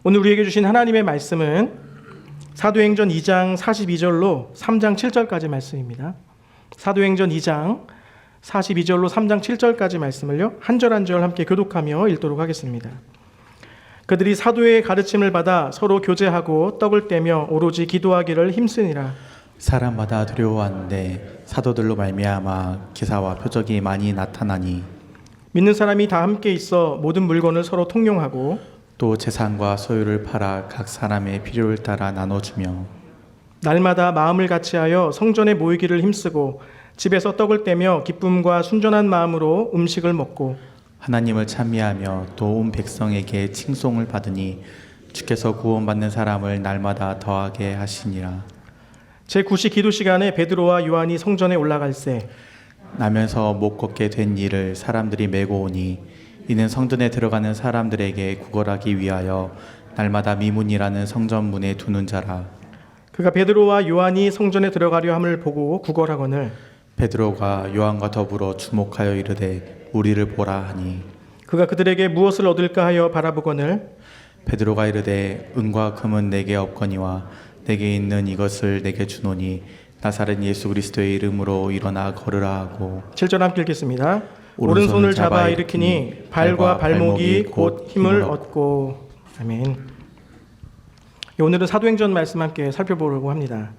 오늘 우리에게 주신 하나님의 말씀은 사도행전 2장 42절로 3장 7절까지 말씀입니다. 사도행전 2장 42절로 3장 7절까지 말씀을요, 한 절 한 절 함께 교독하며 읽도록 하겠습니다. 그들이 사도의 가르침을 받아 서로 교제하고 떡을 떼며 오로지 기도하기를 힘쓰니라. 사람마다 두려워하는데 사도들로 말미암아 기사와 표적이 많이 나타나니 믿는 사람이 다 함께 있어 모든 물건을 서로 통용하고 또 재산과 소유를 팔아 각 사람의 필요를 따라 나눠주며 날마다 마음을 같이하여 성전에 모이기를 힘쓰고 집에서 떡을 떼며 기쁨과 순전한 마음으로 음식을 먹고 하나님을 찬미하며 또 온 백성에게 칭송을 받으니 주께서 구원받는 사람을 날마다 더하게 하시니라. 제9시 기도 시간에 베드로와 요한이 성전에 올라갈새 나면서 못 걷게 된 이를 사람들이 메고 오니 이는 성전에 들어가는 사람들에게 구걸하기 위하여 날마다 미문이라는 성전 문에 두는 자라. 그가 베드로와 요한이 성전에 들어가려 함을 보고 구걸하거늘 베드로가 요한과 더불어 주목하여 이르되 우리를 보라 하니 그가 그들에게 무엇을 얻을까 하여 바라보거늘 베드로가 이르되 은과 금은 내게 없거니와 내게 있는 이것을 내게 주노니 나사렛 예수 그리스도의 이름으로 일어나 걸으라 하고 7절 함께 읽겠습니다. 오른손을 잡아 일으키니 발과 발목이 곧 힘을 얻고. 아멘. 오늘은 사도행전 말씀 함께 살펴보려고 합니다.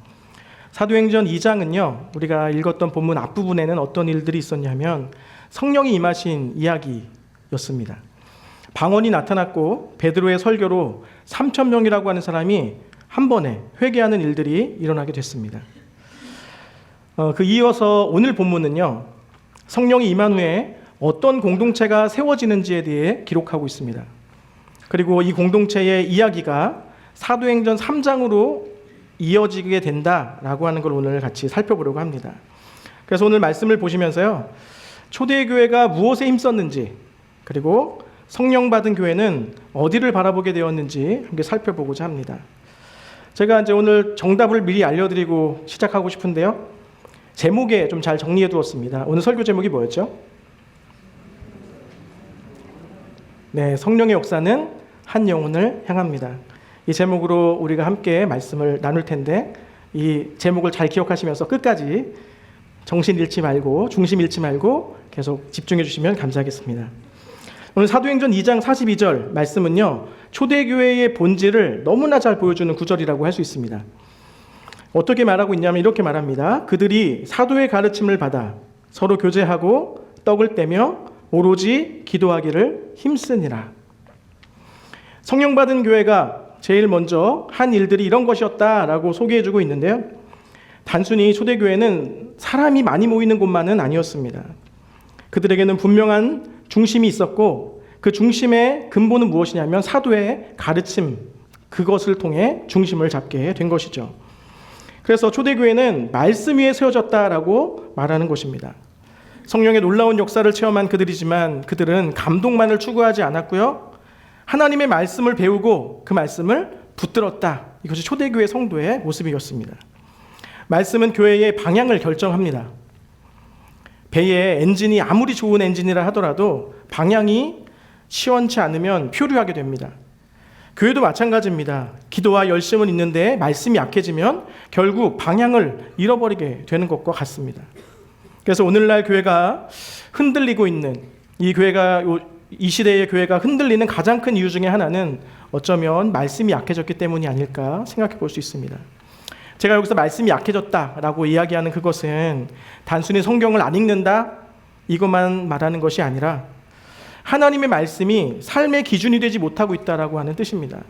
사도행전 2장은요, 우리가 읽었던 본문 앞부분에는 어떤 일들이 있었냐면 성령이 임하신 이야기였습니다. 방언이 나타났고 베드로의 설교로 3,000명이라고 하는 사람이 한 번에 회개하는 일들이 일어나게 됐습니다. 그 이어서 오늘 본문은요, 성령이 임한 후에 어떤 공동체가 세워지는지에 대해 기록하고 있습니다. 그리고 이 공동체의 이야기가 사도행전 3장으로 이어지게 된다라고 하는 걸 오늘 같이 살펴보려고 합니다. 그래서 오늘 말씀을 보시면서요, 초대교회가 무엇에 힘썼는지, 그리고 성령 받은 교회는 어디를 바라보게 되었는지 함께 살펴보고자 합니다. 제가 이제 오늘 정답을 미리 알려드리고 시작하고 싶은데요, 제목에 좀 잘 정리해 두었습니다. 오늘 설교 제목이 뭐였죠? 네, 성령의 역사는 한 영혼을 향합니다. 이 제목으로 우리가 함께 말씀을 나눌 텐데, 이 제목을 잘 기억하시면서 끝까지 정신 잃지 말고, 중심 잃지 말고 계속 집중해 주시면 감사하겠습니다. 오늘 사도행전 2장 42절 말씀은요, 초대교회의 본질을 너무나 잘 보여주는 구절이라고 할 수 있습니다. 어떻게 말하고 있냐면 이렇게 말합니다. 그들이 사도의 가르침을 받아 서로 교제하고 떡을 떼며 오로지 기도하기를 힘쓰니라. 성령 받은 교회가 제일 먼저 한 일들이 이런 것이었다라고 소개해주고 있는데요, 단순히 초대교회는 사람이 많이 모이는 곳만은 아니었습니다. 그들에게는 분명한 중심이 있었고, 그 중심의 근본은 무엇이냐면 사도의 가르침, 그것을 통해 중심을 잡게 된 것이죠. 그래서 초대교회는 말씀 위에 세워졌다라고 말하는 것입니다. 성령의 놀라운 역사를 체험한 그들이지만 그들은 감동만을 추구하지 않았고요, 하나님의 말씀을 배우고 그 말씀을 붙들었다. 이것이 초대교회 성도의 모습이었습니다. 말씀은 교회의 방향을 결정합니다. 배의 엔진이 아무리 좋은 엔진이라 하더라도 방향이 시원치 않으면 표류하게 됩니다. 교회도 마찬가지입니다. 기도와 열심은 있는데 말씀이 약해지면 결국 방향을 잃어버리게 되는 것과 같습니다. 그래서 오늘날 교회가 흔들리고 있는, 이 시대의 교회가 흔들리는 가장 큰 이유 중에 하나는 어쩌면 말씀이 약해졌기 때문이 아닐까 생각해 볼 수 있습니다. 제가 여기서 말씀이 약해졌다라고 이야기하는 그것은 단순히 성경을 안 읽는다 이것만 말하는 것이 아니라 하나님의 말씀이 삶의 기준이 되지 못하고 있다라고 하는 뜻입니다.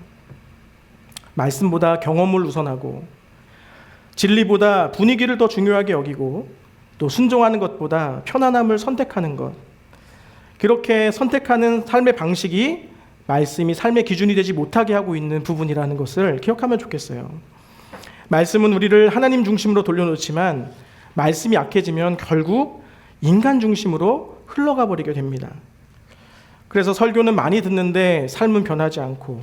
말씀보다 경험을 우선하고 진리보다 분위기를 더 중요하게 여기고 또 순종하는 것보다 편안함을 선택하는 것, 그렇게 선택하는 삶의 방식이 말씀이 삶의 기준이 되지 못하게 하고 있는 부분이라는 것을 기억하면 좋겠어요. 말씀은 우리를 하나님 중심으로 돌려놓지만 말씀이 약해지면 결국 인간 중심으로 흘러가 버리게 됩니다. 그래서 설교는 많이 듣는데 삶은 변하지 않고,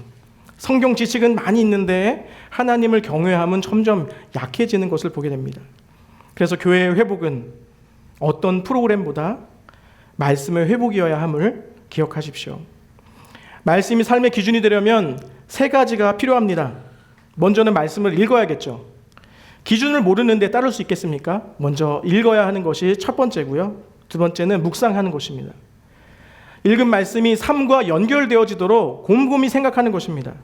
성경 지식은 많이 있는데 하나님을 경외함은 점점 약해지는 것을 보게 됩니다. 그래서 교회의 회복은 어떤 프로그램보다 말씀의 회복이어야 함을 기억하십시오. 말씀이 삶의 기준이 되려면 세 가지가 필요합니다. 먼저는 말씀을 읽어야겠죠. 기준을 모르는데 따를 수 있겠습니까? 먼저 읽어야 하는 것이 첫 번째고요. 두 번째는 묵상하는 것입니다. 읽은 말씀이 삶과 연결되어지도록 곰곰이 생각하는 것입니다.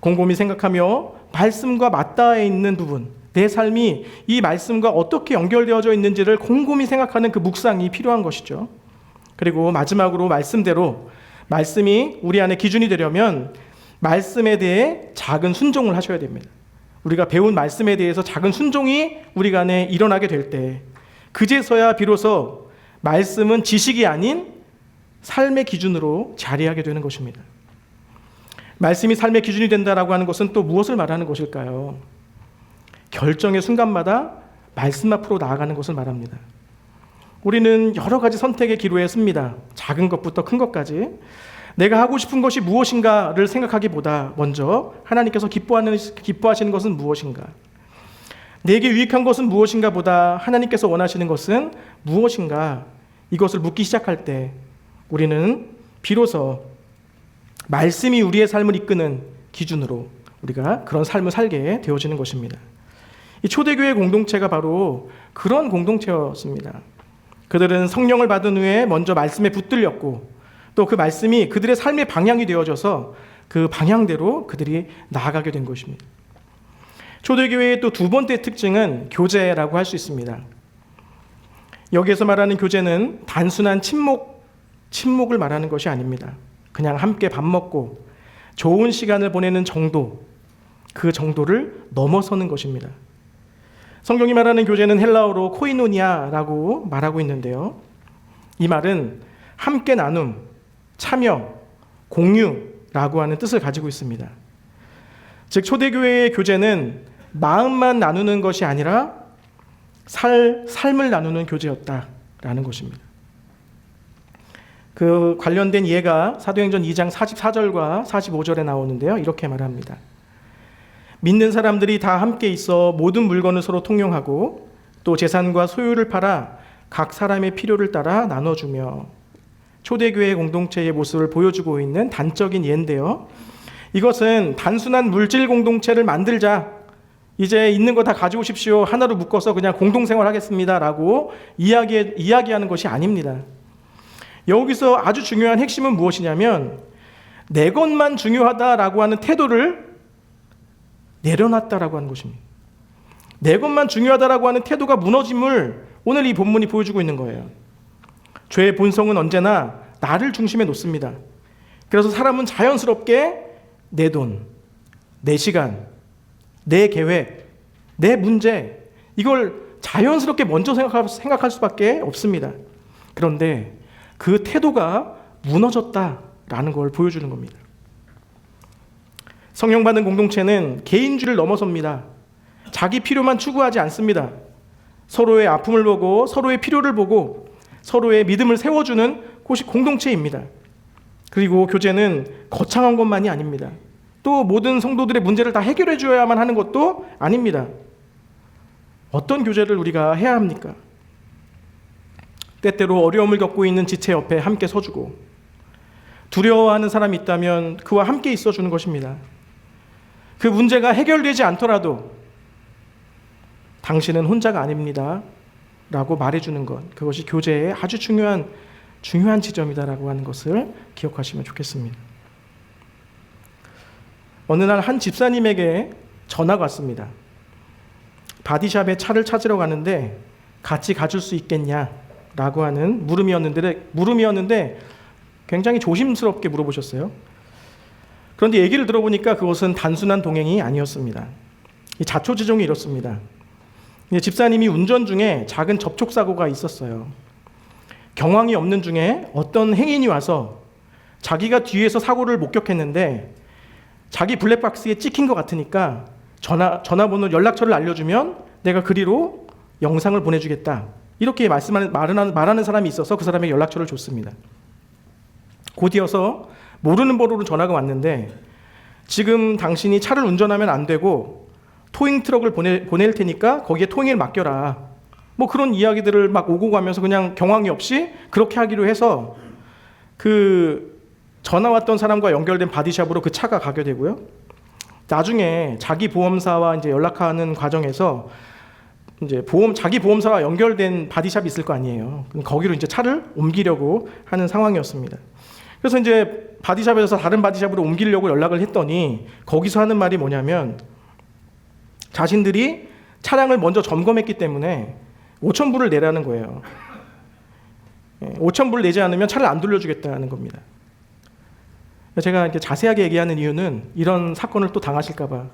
곰곰이 생각하며 말씀과 맞닿아 있는 부분, 내 삶이 이 말씀과 어떻게 연결되어져 있는지를 곰곰이 생각하는 그 묵상이 필요한 것이죠. 그리고 마지막으로 말씀대로 말씀이 우리 안에 기준이 되려면 말씀에 대해 작은 순종을 하셔야 됩니다. 우리가 배운 말씀에 대해서 작은 순종이 우리 안에 일어나게 될 때 그제서야 비로소 말씀은 지식이 아닌 삶의 기준으로 자리하게 되는 것입니다. 말씀이 삶의 기준이 된다라고 하는 것은 또 무엇을 말하는 것일까요? 결정의 순간마다 말씀 앞으로 나아가는 것을 말합니다. 우리는 여러 가지 선택의 기로에 씁니다. 작은 것부터 큰 것까지. 내가 하고 싶은 것이 무엇인가를 생각하기보다 먼저 하나님께서 기뻐하시는 것은 무엇인가? 내게 유익한 것은 무엇인가 보다 하나님께서 원하시는 것은 무엇인가? 이것을 묻기 시작할 때 우리는 비로소 말씀이 우리의 삶을 이끄는 기준으로 우리가 그런 삶을 살게 되어지는 것입니다. 이 초대교회 공동체가 바로 그런 공동체였습니다. 그들은 성령을 받은 후에 먼저 말씀에 붙들렸고 또 그 말씀이 그들의 삶의 방향이 되어져서 그 방향대로 그들이 나아가게 된 것입니다. 초대교회의 또 두 번째 특징은 교제라고 할 수 있습니다. 여기에서 말하는 교제는 단순한 침묵을 말하는 것이 아닙니다. 그냥 함께 밥 먹고 좋은 시간을 보내는 정도, 그 정도를 넘어서는 것입니다. 성경이 말하는 교제는 헬라어로 코이노니아라고 말하고 있는데요. 이 말은 함께 나눔, 참여, 공유라고 하는 뜻을 가지고 있습니다. 즉 초대교회의 교제는 마음만 나누는 것이 아니라 삶을 나누는 교제였다라는 것입니다. 그 관련된 예가 사도행전 2장 44절과 45절에 나오는데요. 이렇게 말합니다. 믿는 사람들이 다 함께 있어 모든 물건을 서로 통용하고 또 재산과 소유를 팔아 각 사람의 필요를 따라 나눠주며 초대교회 공동체의 모습을 보여주고 있는 단적인 예인데요. 이것은 단순한 물질 공동체를 만들자, 이제 있는 거 다 가지고 오십시오, 하나로 묶어서 그냥 공동생활 하겠습니다라고 이야기하는 것이 아닙니다. 여기서 아주 중요한 핵심은 무엇이냐면 내 것만 중요하다라고 하는 태도를 내려놨다라고 하는 것입니다. 내 것만 중요하다라고 하는 태도가 무너짐을 오늘 이 본문이 보여주고 있는 거예요. 죄의 본성은 언제나 나를 중심에 놓습니다. 그래서 사람은 자연스럽게 내 돈, 내 시간, 내 계획, 내 문제, 이걸 자연스럽게 먼저 생각할 수밖에 없습니다. 그런데 그 태도가 무너졌다라는 걸 보여주는 겁니다. 성령받은 공동체는 개인주의를 넘어섭니다. 자기 필요만 추구하지 않습니다. 서로의 아픔을 보고 서로의 필요를 보고 서로의 믿음을 세워주는 곳이 공동체입니다. 그리고 교제는 거창한 것만이 아닙니다. 또 모든 성도들의 문제를 다 해결해 줘야만 하는 것도 아닙니다. 어떤 교제를 우리가 해야 합니까? 때때로 어려움을 겪고 있는 지체 옆에 함께 서주고 두려워하는 사람이 있다면 그와 함께 있어주는 것입니다. 그 문제가 해결되지 않더라도 당신은 혼자가 아닙니다 라고 말해주는 것, 그것이 교제의 아주 중요한 지점이다라고 하는 것을 기억하시면 좋겠습니다. 어느 날 한 집사님에게 전화가 왔습니다. 바디샵에 차를 찾으러 가는데 같이 가줄 수 있겠냐라고 하는 물음이었는데 굉장히 조심스럽게 물어보셨어요. 그런데 얘기를 들어보니까 그것은 단순한 동행이 아니었습니다. 이 자초지종이 이렇습니다. 집사님이 운전 중에 작은 접촉사고가 있었어요. 경황이 없는 중에 어떤 행인이 와서 자기가 뒤에서 사고를 목격했는데 자기 블랙박스에 찍힌 것 같으니까 전화번호 연락처를 알려주면 내가 그리로 영상을 보내주겠다, 이렇게 말하는 사람이 있어서 그 사람에게 연락처를 줬습니다. 곧이어서 모르는 번호로 전화가 왔는데 지금 당신이 차를 운전하면 안 되고 토잉 트럭을 보낼 테니까 거기에 토잉을 맡겨라, 뭐 그런 이야기들을 막 오고 가면서 그냥 경황이 없이 그렇게 하기로 해서 그 전화 왔던 사람과 연결된 바디샵으로 그 차가 가게 되고요. 나중에 자기 보험사와 이제 연락하는 과정에서 이제 자기 보험사와 연결된 바디샵이 있을 거 아니에요. 거기로 이제 차를 옮기려고 하는 상황이었습니다. 그래서 이제 바디샵에서 다른 바디샵으로 옮기려고 연락을 했더니 거기서 하는 말이 뭐냐면 자신들이 차량을 먼저 점검했기 때문에 5,000불을 내라는 거예요. 5,000불 내지 않으면 차를 안 돌려주겠다는 겁니다. 제가 이렇게 자세하게 얘기하는 이유는 이런 사건을 또 당하실까봐,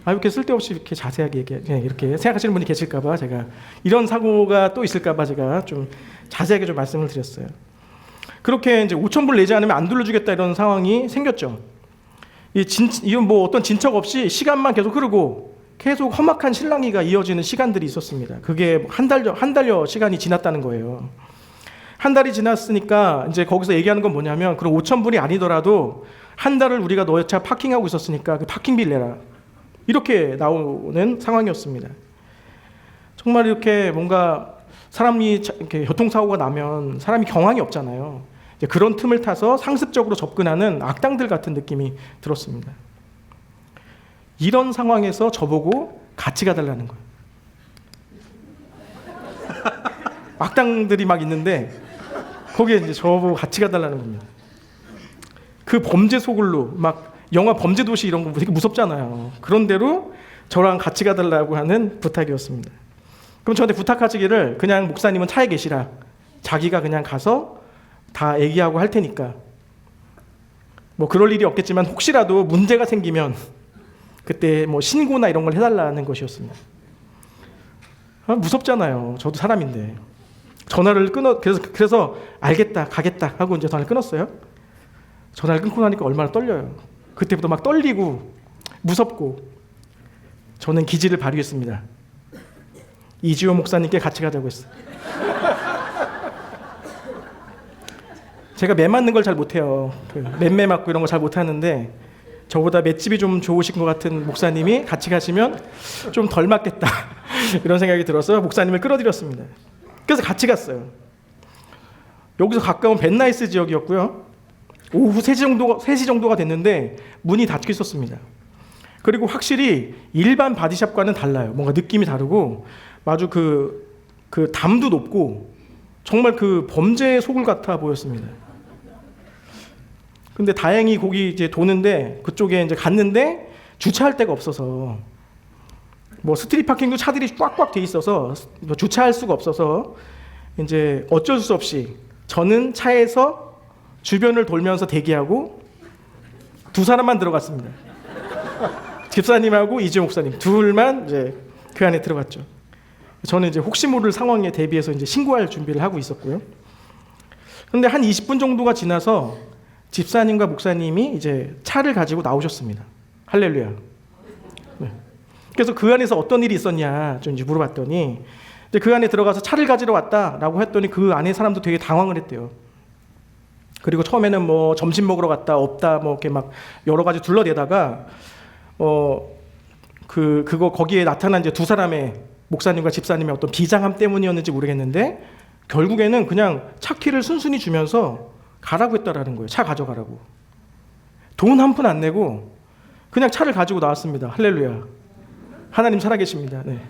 이렇게 쓸데없이 이렇게 자세하게 이렇게 생각하시는 분이 계실까봐 제가 이런 사고가 또 있을까봐 제가 좀 자세하게 좀 말씀을 드렸어요. 그렇게 이제 5,000불 내지 않으면 안 돌려주겠다 이런 상황이 생겼죠. 이건 뭐 어떤 진척 없이 시간만 계속 흐르고 계속 험악한 실랑이가 이어지는 시간들이 있었습니다. 그게 한 달여 시간이 지났다는 거예요. 한 달이 지났으니까 이제 거기서 얘기하는 건 뭐냐면 그럼 5,000불이 아니더라도 한 달을 우리가 너의 차 파킹하고 있었으니까 그 파킹비를 내라. 이렇게 나오는 상황이었습니다. 정말 이렇게 뭔가 사람이 이렇게 교통사고가 나면 사람이 경황이 없잖아요. 이제 그런 틈을 타서 상습적으로 접근하는 악당들 같은 느낌이 들었습니다. 이런 상황에서 저보고 같이 가달라는 거예요. 악당들이 막 있는데 거기에 이제 저보고 같이 가달라는 겁니다. 그 범죄 소굴로 막 영화 범죄도시 이런 거 되게 무섭잖아요. 그런 대로 저랑 같이 가달라고 하는 부탁이었습니다. 그럼 저한테 부탁하시기를 그냥 목사님은 차에 계시라. 자기가 그냥 가서 다 얘기하고 할 테니까. 뭐 그럴 일이 없겠지만 혹시라도 문제가 생기면 그때 뭐 신고나 이런 걸 해달라는 것이었습니다. 무섭잖아요. 저도 사람인데. 전화를 그래서 알겠다, 가겠다 하고 이제 전화를 끊었어요. 전화를 끊고 나니까 얼마나 떨려요. 그때부터 막 떨리고 무섭고 저는 기지를 발휘했습니다. 이지호 목사님께 같이 가자고 했어요. 제가 매 맞는 걸 잘 못해요. 맴매 맞고 이런 거 잘 못하는데 저보다 맷집이 좀 좋으신 것 같은 목사님이 같이 가시면 좀 덜 맞겠다 이런 생각이 들어서 목사님을 끌어들였습니다. 그래서 같이 갔어요. 여기서 가까운 벤나이스 지역이었고요. 오후 3시 정도가 됐는데 문이 닫혀 있었습니다. 그리고 확실히 일반 바디샵과는 달라요. 뭔가 느낌이 다르고 아주 그 담도 높고 정말 그 범죄의 소굴 같아 보였습니다. 근데 다행히 거기 이제 도는데 그쪽에 이제 갔는데 주차할 데가 없어서 뭐 스트릿 파킹도 차들이 꽉꽉 돼 있어서 주차할 수가 없어서 이제 어쩔 수 없이 저는 차에서 주변을 돌면서 대기하고 두 사람만 들어갔습니다. 집사님하고 이지호 목사님 둘만 이제 그 안에 들어갔죠. 저는 이제 혹시 모를 상황에 대비해서 이제 신고할 준비를 하고 있었고요. 그런데 한 20분 정도가 지나서 집사님과 목사님이 이제 차를 가지고 나오셨습니다. 할렐루야. 네. 그래서 그 안에서 어떤 일이 있었냐 좀 이제 물어봤더니 이제 그 안에 들어가서 차를 가지러 왔다라고 했더니 그 안에 사람도 되게 당황을 했대요. 그리고 처음에는 뭐 점심 먹으러 갔다 없다 뭐 이렇게 막 여러 가지 둘러대다가 그거 거기에 나타난 이제 두 사람의 목사님과 집사님의 어떤 비장함 때문이었는지 모르겠는데 결국에는 그냥 차 키를 순순히 주면서 가라고 했다라는 거예요. 차 가져가라고. 돈 한 푼 안 내고 그냥 차를 가지고 나왔습니다. 할렐루야. 하나님 살아계십니다. 네.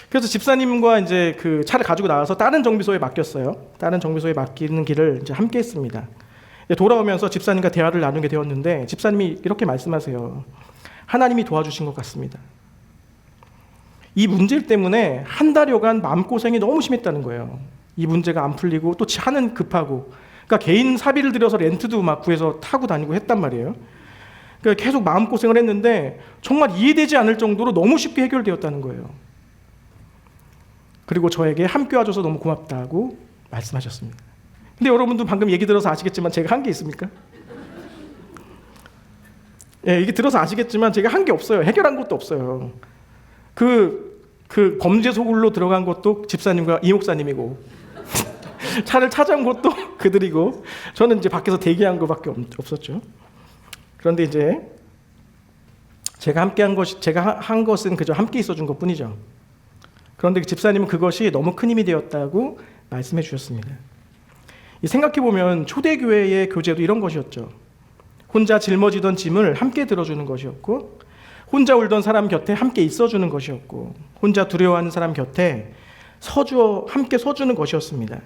그래서 집사님과 이제 그 차를 가지고 나와서 다른 정비소에 맡겼어요. 다른 정비소에 맡기는 길을 이제 함께 했습니다. 돌아오면서 집사님과 대화를 나누게 되었는데 집사님이 이렇게 말씀하세요. 하나님이 도와주신 것 같습니다. 이 문제 때문에 한 달여간 마음고생이 너무 심했다는 거예요. 이 문제가 안 풀리고 또 차는 급하고 그러니까 개인 사비를 들여서 렌트도 막 구해서 타고 다니고 했단 말이에요. 그러니까 계속 마음고생을 했는데 정말 이해되지 않을 정도로 너무 쉽게 해결되었다는 거예요. 그리고 저에게 함께 와줘서 너무 고맙다고 말씀하셨습니다. 근데 여러분도 방금 얘기 들어서 아시겠지만 제가 한 게 있습니까? 예, 이게 들어서 아시겠지만 제가 한 게 없어요. 해결한 것도 없어요. 그 범죄 소굴로 들어간 것도 집사님과 이 목사님이고 차를 찾아온 것도 그들이고 저는 이제 밖에서 대기한 것밖에 없었죠. 그런데 이제 제가 한 것은 그저 함께 있어준 것뿐이죠. 그런데 그 집사님은 그것이 너무 큰 힘이 되었다고 말씀해 주셨습니다. 생각해보면 초대교회의 교제도 이런 것이었죠. 혼자 짊어지던 짐을 함께 들어주는 것이었고, 혼자 울던 사람 곁에 함께 있어주는 것이었고, 혼자 두려워하는 사람 곁에 함께 서주는 것이었습니다.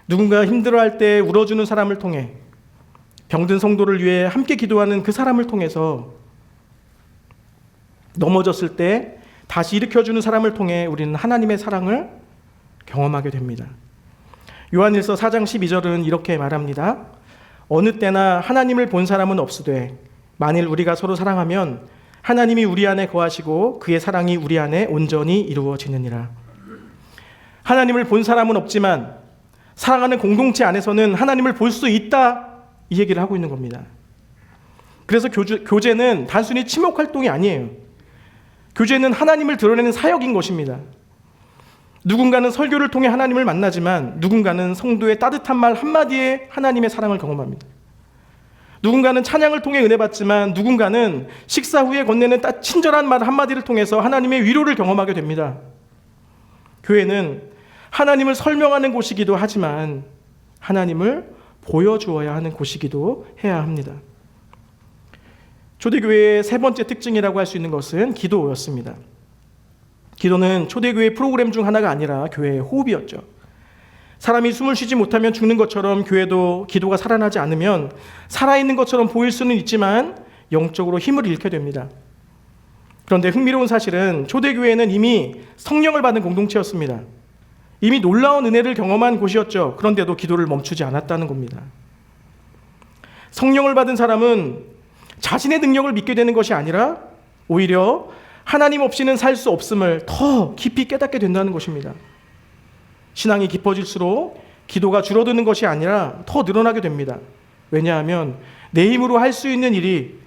누군가 힘들어할 때 울어주는 사람을 통해, 병든 성도를 위해 함께 기도하는 그 사람을 통해서, 넘어졌을 때 다시 일으켜주는 사람을 통해 우리는 하나님의 사랑을 경험하게 됩니다. 요한일서 4장 12절은 이렇게 말합니다. 어느 때나 하나님을 본 사람은 없으되 만일 우리가 서로 사랑하면 하나님이 우리 안에 거하시고 그의 사랑이 우리 안에 온전히 이루어지느니라. 하나님을 본 사람은 없지만 사랑하는 공동체 안에서는 하나님을 볼 수 있다, 이 얘기를 하고 있는 겁니다. 그래서 교제는 단순히 친목 활동이 아니에요. 교제는 하나님을 드러내는 사역인 것입니다. 누군가는 설교를 통해 하나님을 만나지만 누군가는 성도의 따뜻한 말 한마디에 하나님의 사랑을 경험합니다. 누군가는 찬양을 통해 은혜 받지만 누군가는 식사 후에 건네는 친절한 말 한마디를 통해서 하나님의 위로를 경험하게 됩니다. 교회는 하나님을 설명하는 곳이기도 하지만 하나님을 보여주어야 하는 곳이기도 해야 합니다. 초대교회의 세 번째 특징이라고 할 수 있는 것은 기도였습니다. 기도는 초대교회 프로그램 중 하나가 아니라 교회의 호흡이었죠. 사람이 숨을 쉬지 못하면 죽는 것처럼 교회도 기도가 살아나지 않으면 살아있는 것처럼 보일 수는 있지만 영적으로 힘을 잃게 됩니다. 그런데 흥미로운 사실은 초대교회는 이미 성령을 받은 공동체였습니다. 이미 놀라운 은혜를 경험한 곳이었죠. 그런데도 기도를 멈추지 않았다는 겁니다. 성령을 받은 사람은 자신의 능력을 믿게 되는 것이 아니라 오히려 하나님 없이는 살 수 없음을 더 깊이 깨닫게 된다는 것입니다. 신앙이 깊어질수록 기도가 줄어드는 것이 아니라 더 늘어나게 됩니다. 왜냐하면 내 힘으로 할 수 있는 일이,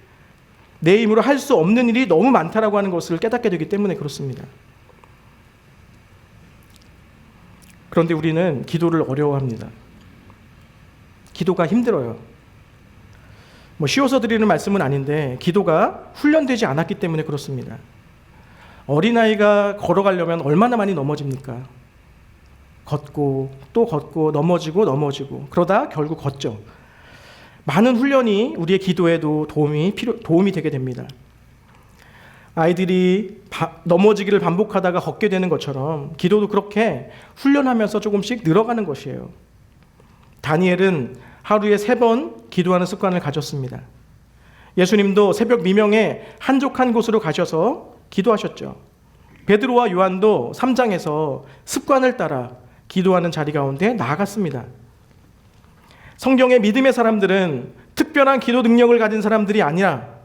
내 힘으로 할 수 없는 일이 너무 많다라고 하는 것을 깨닫게 되기 때문에 그렇습니다. 그런데 우리는 기도를 어려워합니다. 기도가 힘들어요. 쉬워서 드리는 말씀은 아닌데 기도가 훈련되지 않았기 때문에 그렇습니다. 어린아이가 걸어가려면 얼마나 많이 넘어집니까? 걷고 또 걷고 넘어지고 그러다 결국 걷죠. 많은 훈련이 우리의 기도에도 도움이 되게 됩니다. 아이들이 넘어지기를 반복하다가 걷게 되는 것처럼 기도도 그렇게 훈련하면서 조금씩 늘어가는 것이에요. 다니엘은 하루에 3번 기도하는 습관을 가졌습니다. 예수님도 새벽 미명에 한적한 곳으로 가셔서 기도하셨죠. 베드로와 요한도 3장에서 습관을 따라 기도하는 자리 가운데 나아갔습니다. 성경의 믿음의 사람들은 특별한 기도 능력을 가진 사람들이 아니라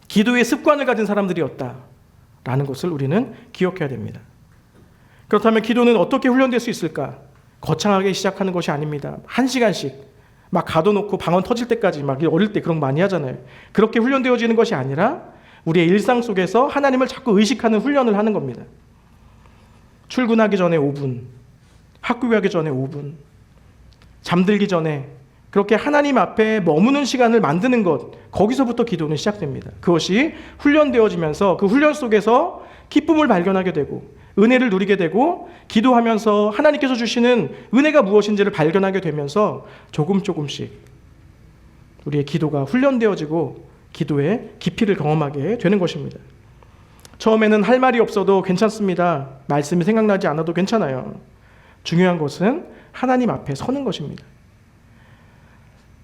기도의 습관을 가진 사람들이었다라는 것을 우리는 기억해야 됩니다. 그렇다면 기도는 어떻게 훈련될 수 있을까? 거창하게 시작하는 것이 아닙니다. 1시간씩 막 가둬놓고 방언 터질 때까지 막 어릴 때 그런 거 많이 하잖아요. 그렇게 훈련되어지는 것이 아니라 우리의 일상 속에서 하나님을 자꾸 의식하는 훈련을 하는 겁니다. 출근하기 전에 5분, 학교 가기 전에 5분, 잠들기 전에 그렇게 하나님 앞에 머무는 시간을 만드는 것, 거기서부터 기도는 시작됩니다. 그것이 훈련되어지면서 그 훈련 속에서 기쁨을 발견하게 되고 은혜를 누리게 되고 기도하면서 하나님께서 주시는 은혜가 무엇인지를 발견하게 되면서 조금씩 우리의 기도가 훈련되어지고 기도의 깊이를 경험하게 되는 것입니다. 처음에는 할 말이 없어도 괜찮습니다. 말씀이 생각나지 않아도 괜찮아요. 중요한 것은 하나님 앞에 서는 것입니다.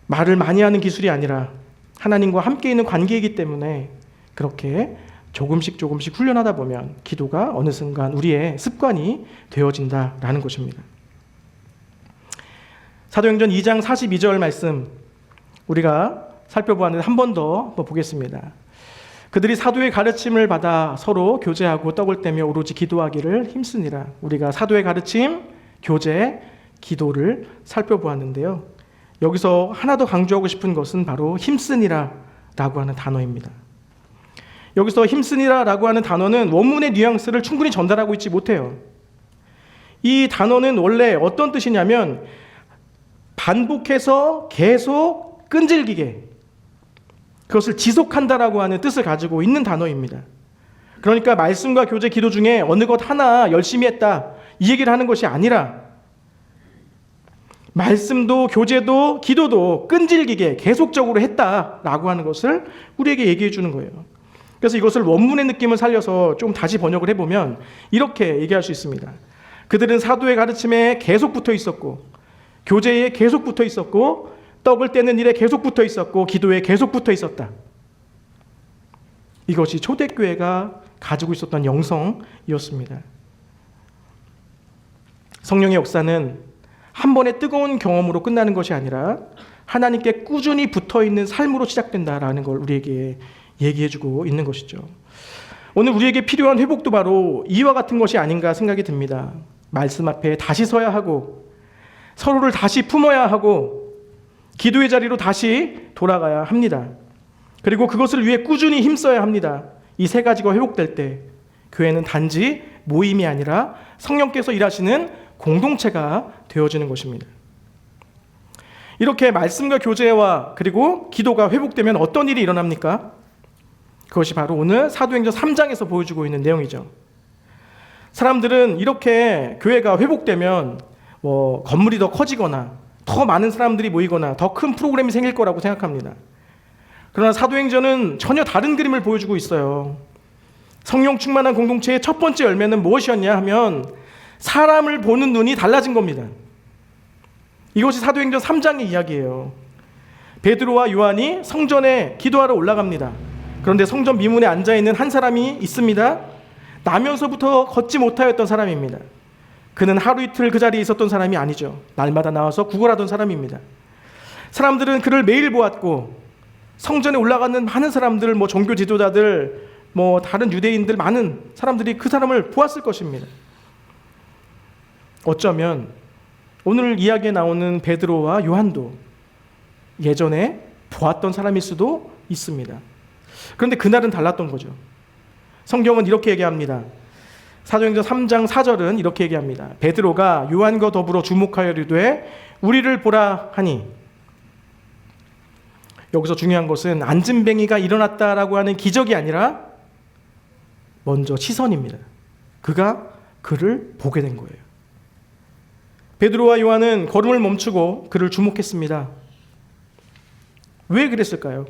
말을 많이 하는 기술이 아니라 하나님과 함께 있는 관계이기 때문에 그렇게 조금씩 훈련하다 보면 기도가 어느 순간 우리의 습관이 되어진다라는 것입니다. 사도행전 2장 42절 말씀 우리가 살펴보았는데 한 번 더 보겠습니다. 그들이 사도의 가르침을 받아 서로 교제하고 떡을 떼며 오로지 기도하기를 힘쓰니라. 우리가 사도의 가르침, 교제, 기도를 살펴보았는데요. 여기서 하나 더 강조하고 싶은 것은 바로 힘쓰니라 라고 하는 단어입니다. 여기서 힘쓰니라 라고 하는 단어는 원문의 뉘앙스를 충분히 전달하고 있지 못해요. 이 단어는 원래 어떤 뜻이냐면 반복해서 계속 끈질기게 그것을 지속한다라고 하는 뜻을 가지고 있는 단어입니다. 그러니까 말씀과 교제, 기도 중에 어느 것 하나 열심히 했다 이 얘기를 하는 것이 아니라 말씀도 교제도 기도도 끈질기게 계속적으로 했다라고 하는 것을 우리에게 얘기해 주는 거예요. 그래서 이것을 원문의 느낌을 살려서 좀 다시 번역을 해보면 이렇게 얘기할 수 있습니다. 그들은 사도의 가르침에 계속 붙어 있었고, 교제에 계속 붙어 있었고, 떡을 떼는 일에 계속 붙어 있었고, 기도에 계속 붙어 있었다. 이것이 초대교회가 가지고 있었던 영성이었습니다. 성령의 역사는 한 번의 뜨거운 경험으로 끝나는 것이 아니라 하나님께 꾸준히 붙어있는 삶으로 시작된다라는 걸 우리에게 얘기해주고 있는 것이죠. 오늘 우리에게 필요한 회복도 바로 이와 같은 것이 아닌가 생각이 듭니다. 말씀 앞에 다시 서야 하고, 서로를 다시 품어야 하고, 기도의 자리로 다시 돌아가야 합니다. 그리고 그것을 위해 꾸준히 힘써야 합니다. 이 세 가지가 회복될 때 교회는 단지 모임이 아니라 성령께서 일하시는 공동체가 되어지는 것입니다. 이렇게 말씀과 교제와 그리고 기도가 회복되면 어떤 일이 일어납니까? 그것이 바로 오늘 사도행전 3장에서 보여주고 있는 내용이죠. 사람들은 이렇게 교회가 회복되면 건물이 더 커지거나 더 많은 사람들이 모이거나 더 큰 프로그램이 생길 거라고 생각합니다. 그러나 사도행전은 전혀 다른 그림을 보여주고 있어요. 성령 충만한 공동체의 첫 번째 열매는 무엇이었냐 하면 사람을 보는 눈이 달라진 겁니다. 이것이 사도행전 3장의 이야기예요. 베드로와 요한이 성전에 기도하러 올라갑니다. 그런데 성전 미문에 앉아있는 한 사람이 있습니다. 나면서부터 걷지 못하였던 사람입니다. 그는 하루 이틀 그 자리에 있었던 사람이 아니죠. 날마다 나와서 구걸하던 사람입니다. 사람들은 그를 매일 보았고, 성전에 올라가는 많은 사람들, 종교 지도자들, 다른 유대인들, 많은 사람들이 그 사람을 보았을 것입니다. 어쩌면 오늘 이야기에 나오는 베드로와 요한도 예전에 보았던 사람일 수도 있습니다. 그런데 그날은 달랐던 거죠. 성경은 이렇게 얘기합니다. 사도행전 3장 4절은 이렇게 얘기합니다. 베드로가 요한과 더불어 주목하여 이르되 우리를 보라 하니, 여기서 중요한 것은 안진뱅이가 일어났다라고 하는 기적이 아니라 먼저 시선입니다. 그가 그를 보게 된 거예요. 베드로와 요한은 걸음을 멈추고 그를 주목했습니다. 왜 그랬을까요?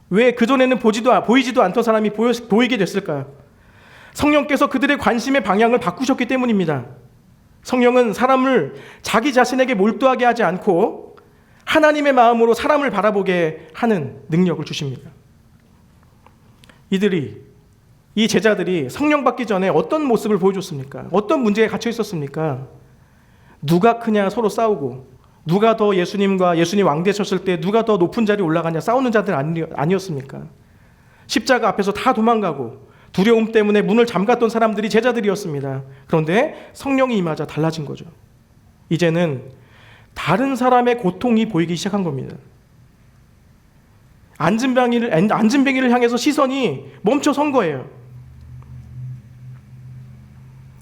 왜 그전에는 보이지도 않던 사람이 보이게 됐을까요? 성령께서 그들의 관심의 방향을 바꾸셨기 때문입니다. 성령은 사람을 자기 자신에게 몰두하게 하지 않고 하나님의 마음으로 사람을 바라보게 하는 능력을 주십니다. 이 제자들이 성령 받기 전에 어떤 모습을 보여줬습니까? 어떤 문제에 갇혀 있었습니까? 누가 크냐 서로 싸우고, 누가 더 예수님 왕 되셨을 때 누가 더 높은 자리에 올라가냐 싸우는 자들 아니었습니까? 십자가 앞에서 다 도망가고 두려움 때문에 문을 잠갔던 사람들이 제자들이었습니다. 그런데 성령이 임하자 달라진 거죠. 이제는 다른 사람의 고통이 보이기 시작한 겁니다. 안진뱅이를 향해서 시선이 멈춰선 거예요.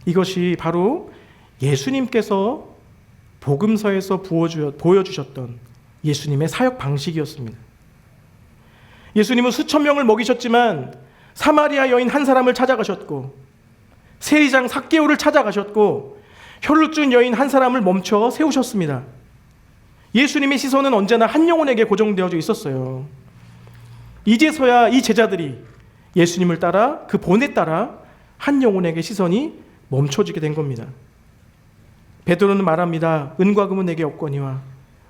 이것이 바로 예수님께서 복음서에서 보여주셨던 예수님의 사역 방식이었습니다. 예수님은 수천 명을 먹이셨지만 사마리아 여인 한 사람을 찾아가셨고, 세리장 삭개오를 찾아가셨고, 혈루증 여인 한 사람을 멈춰 세우셨습니다. 예수님의 시선은 언제나 한 영혼에게 고정되어져 있었어요. 이제서야 이 제자들이 예수님을 따라, 그 본에 따라 한 영혼에게 시선이 멈춰지게 된 겁니다. 베드로는 말합니다. 은과 금은 내게 없거니와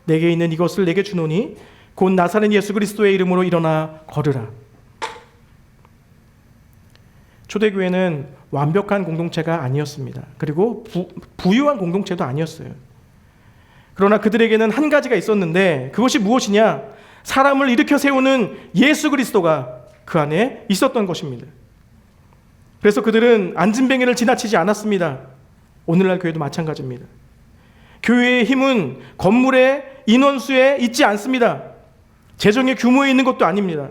내게 있는 이것을 내게 주노니 곧 나사렛 예수 그리스도의 이름으로 일어나 걸으라. 초대교회는 완벽한 공동체가 아니었습니다. 그리고 부유한 공동체도 아니었어요. 그러나 그들에게는 한 가지가 있었는데, 그것이 무엇이냐? 사람을 일으켜 세우는 예수 그리스도가 그 안에 있었던 것입니다. 그래서 그들은 안진뱅이를 지나치지 않았습니다. 오늘날 교회도 마찬가지입니다. 교회의 힘은 건물의 인원수에 있지 않습니다. 재정의 규모에 있는 것도 아닙니다.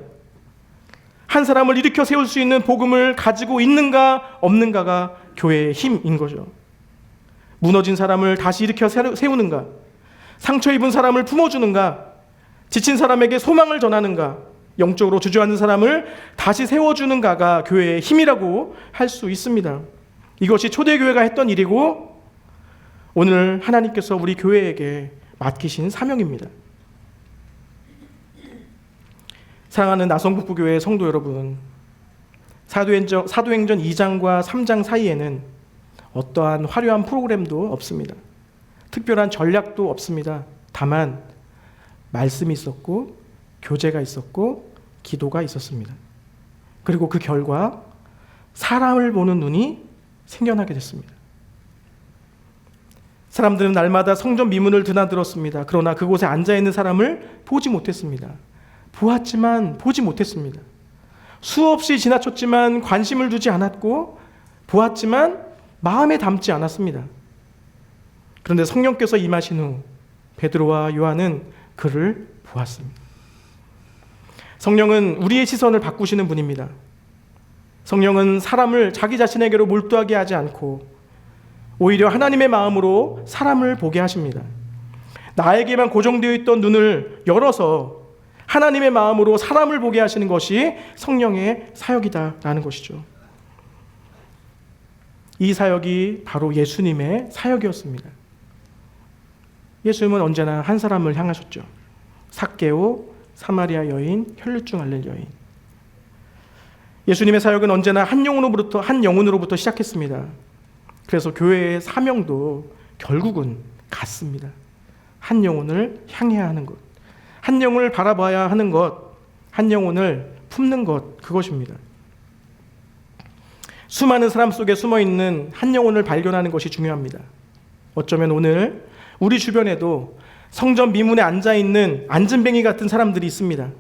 한 사람을 일으켜 세울 수 있는 복음을 가지고 있는가 없는가가 교회의 힘인 거죠. 무너진 사람을 다시 일으켜 세우는가, 상처 입은 사람을 품어주는가, 지친 사람에게 소망을 전하는가, 영적으로 주저앉은 사람을 다시 세워주는가가 교회의 힘이라고 할 수 있습니다. 이것이 초대교회가 했던 일이고, 오늘 하나님께서 우리 교회에게 맡기신 사명입니다. 사랑하는 나성북부교회 성도 여러분, 사도행전 2장과 3장 사이에는 어떠한 화려한 프로그램도 없습니다. 특별한 전략도 없습니다. 다만 말씀이 있었고 교제가 있었고 기도가 있었습니다. 그리고 그 결과 사람을 보는 눈이 생겨나게 됐습니다. 사람들은 날마다 성전 미문을 드나들었습니다. 그러나 그곳에 앉아있는 사람을 보지 못했습니다. 보았지만 보지 못했습니다. 수없이 지나쳤지만 관심을 두지 않았고 보았지만 마음에 담지 않았습니다. 그런데 성령께서 임하신 후 베드로와 요한은 그를 보았습니다. 성령은 우리의 시선을 바꾸시는 분입니다. 성령은 사람을 자기 자신에게로 몰두하게 하지 않고 오히려 하나님의 마음으로 사람을 보게 하십니다. 나에게만 고정되어 있던 눈을 열어서 하나님의 마음으로 사람을 보게 하시는 것이 성령의 사역이다라는 것이죠. 이 사역이 바로 예수님의 사역이었습니다. 예수님은 언제나 한 사람을 향하셨죠. 삭개오, 사마리아 여인, 혈루증 앓는 여인. 예수님의 사역은 언제나 한 영혼으로부터 시작했습니다. 그래서 교회의 사명도 결국은 같습니다. 한 영혼을 향해야 하는 것, 한 영혼을 바라봐야 하는 것, 한 영혼을 품는 것, 그것입니다. 수많은 사람 속에 숨어있는 한 영혼을 발견하는 것이 중요합니다. 어쩌면 오늘 우리 주변에도 성전 미문에 앉아있는 앉은뱅이 같은 사람들이 있습니다.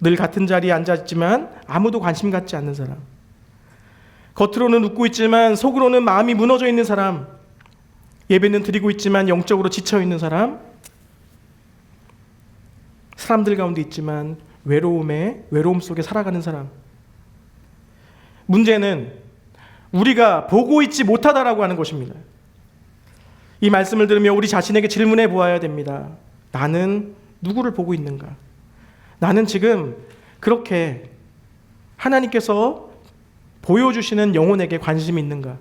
늘 같은 자리에 앉아있지만 아무도 관심 갖지 않는 사람, 겉으로는 웃고 있지만 속으로는 마음이 무너져 있는 사람, 예배는 드리고 있지만 영적으로 지쳐있는 사람, 사람들 가운데 있지만 외로움 속에 살아가는 사람. 문제는 우리가 보고 있지 못하다라고 하는 것입니다. 이 말씀을 들으며 우리 자신에게 질문해 보아야 됩니다. 나는 누구를 보고 있는가? 나는 지금 그렇게 하나님께서 보여주시는 영혼에게 관심이 있는가?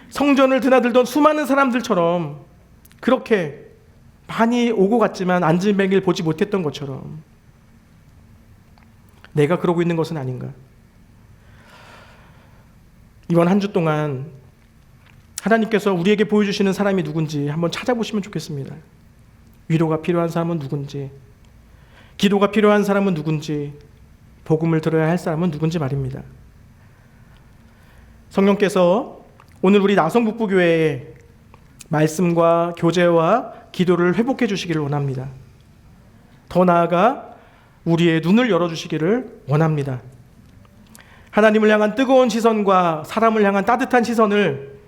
성전을 드나들던 수많은 사람들처럼 그렇게 많이 오고 갔지만 앉은뱅이를 보지 못했던 것처럼 내가 그러고 있는 것은 아닌가? 이번 한 주 동안 하나님께서 우리에게 보여주시는 사람이 누군지 한번 찾아보시면 좋겠습니다. 위로가 필요한 사람은 누군지, 기도가 필요한 사람은 누군지, 복음을 들어야 할 사람은 누군지 말입니다. 성령께서 오늘 우리 나성북부교회에 말씀과 교제와 기도를 회복해 주시기를 원합니다. 더 나아가 우리의 눈을 열어주시기를 원합니다. 하나님을 향한 뜨거운 시선과 사람을 향한 따뜻한 시선을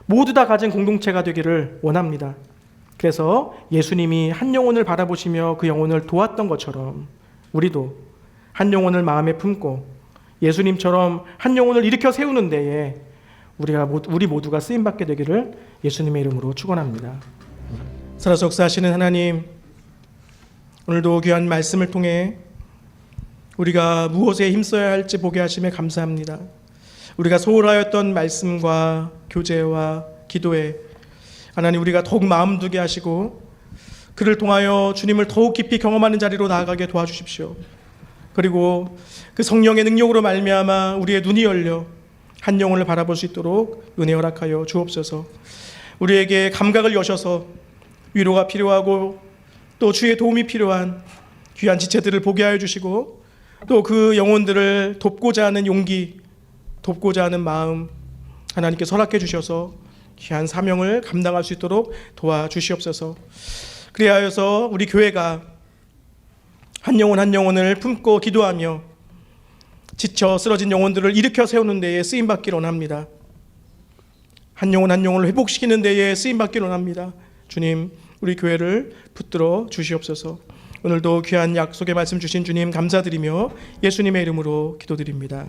모두 다 가진 공동체가 되기를 원합니다. 그래서 예수님이 한 영혼을 바라보시며 그 영혼을 도왔던 것처럼 우리도 한 영혼을 마음에 품고 예수님처럼 한 영혼을 일으켜 세우는 데에 우리 모두가 쓰임받게 되기를 예수님의 이름으로 축원합니다. 살아서 역사하시는 하나님, 오늘도 귀한 말씀을 통해 우리가 무엇에 힘써야 할지 보게 하심에 감사합니다. 우리가 소홀하였던 말씀과 교제와 기도에 하나님 우리가 더욱 마음 두게 하시고 그를 통하여 주님을 더욱 깊이 경험하는 자리로 나아가게 도와주십시오. 그리고 그 성령의 능력으로 말미암아 우리의 눈이 열려 한 영혼을 바라볼 수 있도록 은혜 허락하여 주옵소서. 우리에게 감각을 여셔서 위로가 필요하고 또 주의 도움이 필요한 귀한 지체들을 보게 하여 주시고 또 그 영혼들을 돕고자 하는 용기, 돕고자 하는 마음 하나님께서 허락해 주셔서 귀한 사명을 감당할 수 있도록 도와주시옵소서. 그리하여서 우리 교회가 한 영혼 한 영혼을 품고 기도하며 지쳐 쓰러진 영혼들을 일으켜 세우는 데에 쓰임받기를 원합니다. 한 영혼 한 영혼을 회복시키는 데에 쓰임받기를 원합니다. 주님, 우리 교회를 붙들어 주시옵소서. 오늘도 귀한 약속의 말씀 주신 주님 감사드리며 예수님의 이름으로 기도드립니다.